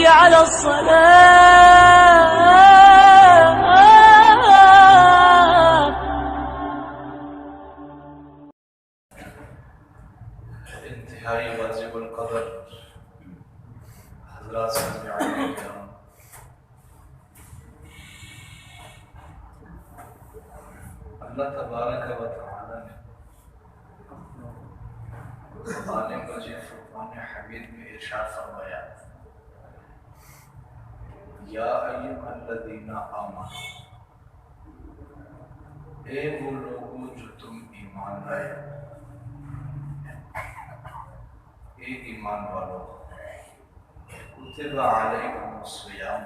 حي على الصلاة. انتہائی واجب القدر حضرات سامعین کرام، اللہ تبارک و تعالی نے قرآن مجید فرقان حمید میں ارشاد فرمایا، یا ایھا الذین آمنوا، اے وہ لوگوں جو تم ایمان لائے، اے ایمان والو، کتب علیکم الصیام،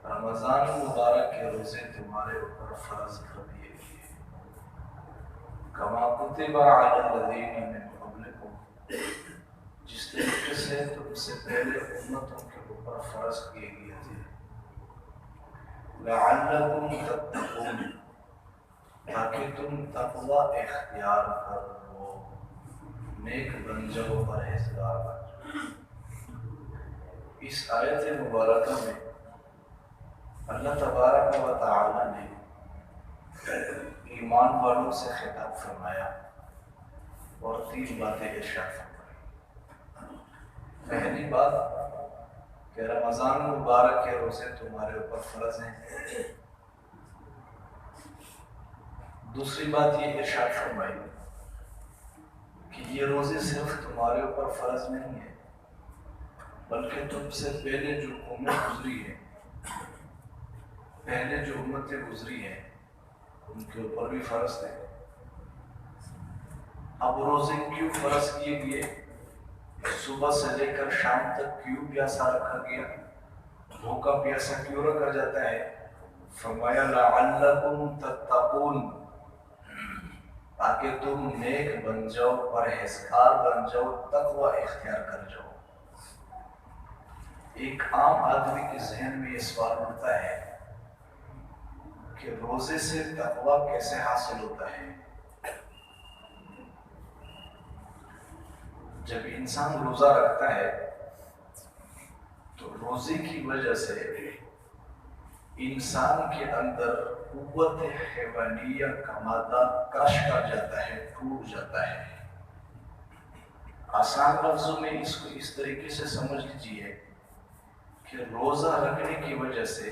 رمضان مبارک کے روزے تمہارے اوپر فرض کر دیے گئے، کما کتب علی الذین من قبلکم، جس طریقے سے تم سے پہلے امتوں کے اوپر فرض کیے گئے تھے، لعلکم تتقون، تاکہ تم تقوی اختیار کر لو، نیک بن جاؤ، پرہیزگار بن جاؤ۔ اس آیت مبارکہ میں اللہ تبارک و تعالی نے ایمان والوں سے خطاب فرمایا اور 3 باتیں ارشاد فرمائی۔ پہلی بات کہ رمضان مبارک کے روزے تمہارے اوپر فرض ہیں۔ دوسری بات یہ ارشاد فرمائی کہ یہ روزے صرف تمہارے اوپر فرض نہیں ہے، بلکہ تم سے پہلے جو امت گزری ہے، پہلے جو امتیں گزری ہیں ان کے اوپر بھی فرض ہے۔ اب روزے کیوں فرض کیے گئے؟ صبح سے لے کر شام تک کیوں پیاسا رکھا گیا؟ بھوکا پیاسا کیوں رکھا جاتا ہے؟ فرمایا لعلکم تتقون، تاکہ تم نیک بن جاؤ، پرہیزگار بن جاؤ، تقوی اختیار کر جاؤ۔ ایک عام آدمی کے ذہن میں یہ سوال اٹھتا ہے کہ روزے سے تقوی کیسے حاصل ہوتا ہے؟ جب انسان روزہ رکھتا ہے تو روزے کی وجہ سے انسان کے اندر قوت حیوانیہ کا مادہ کش کر جاتا ہے، ٹوٹ جاتا ہے۔ آسان لفظوں میں اس کو اس طریقے سے سمجھ لیجیے کہ روزہ رکھنے کی وجہ سے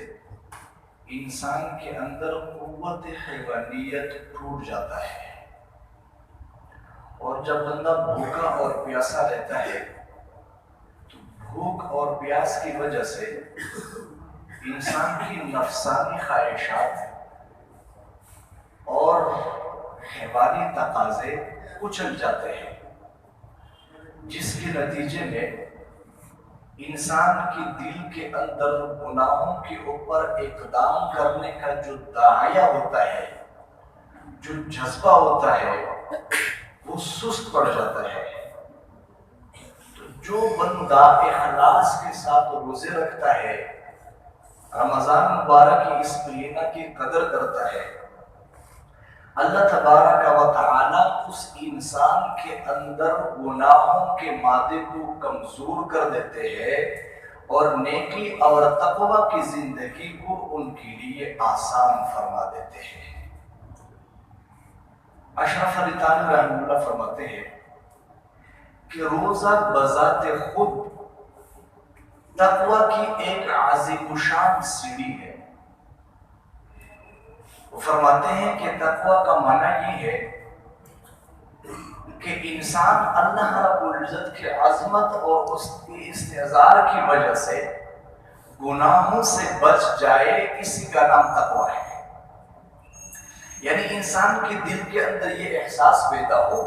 انسان کے اندر قوت حیوانیت ٹوٹ جاتا ہے، اور جب بندہ بھوکا اور پیاسا رہتا ہے تو بھوک اور پیاس کی وجہ سے انسان کی نفسانی خواہشات اور حیوانی تقاضے کچل جاتے ہیں، جس کے نتیجے میں انسان کی دل کے اندر گناہوں کے اوپر اقدام کرنے کا جو داعیہ ہوتا ہے، جو جذبہ ہوتا ہے، وہ سست پڑ جاتا ہے۔ تو جو بندہ اخلاص کے ساتھ روزے رکھتا ہے، رمضان مبارک کی اس مہینہ کی قدر کرتا ہے، اللہ تبارک و تعالی اس انسان کے اندر گناہوں کے مادے کو کمزور کر دیتے ہیں اور نیکی اور تقوی کی زندگی کو ان کے لیے آسان فرما دیتے ہیں۔ اشرف علی تھانوی رحمہ اللہ فرماتے ہیں کہ روزہ بذات خود تقوی کی ایک عظیم الشان سیڑھی ہے۔ وہ فرماتے ہیں کہ تقوی کا معنی یہ ہے کہ انسان اللہ رب العزت کی عظمت اور اس کی استحضار کی وجہ سے گناہوں سے بچ جائے، اسی کا نام تقوی ہے۔ یعنی انسان کے دل کے اندر یہ احساس پیدا ہو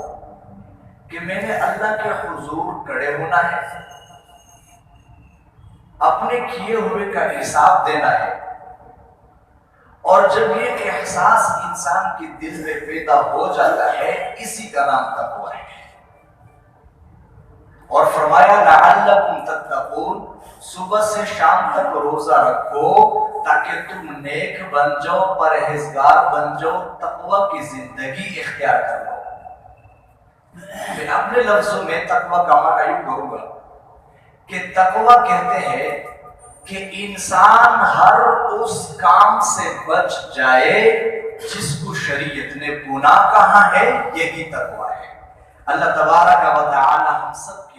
کہ میں نے اللہ کے حضور کھڑے ہونا ہے، اپنے کیے ہوئے کا حساب دینا ہے، اور جب یہ احساس انسان کے دل میں پیدا ہو جاتا ہے، اسی کا نام تقوی ہے۔ اور فرمایا لعلکم تتقون، صبح سے شام تک روزہ رکھو تاکہ تم نیک بن جاؤ، پرہیزگار بن جاؤ، تقوی کی زندگی اختیار کر لو۔ میں اپنے لفظوں میں تقوی کا معنی یوں کروں گا کہ تقوی کہتے ہیں کہ انسان ہر اس کام سے بچ جائے جس کو شریعت نے گناہ کہا ہے، یہی تقوی ہے۔ اللہ تبارک و تعالی ہم سب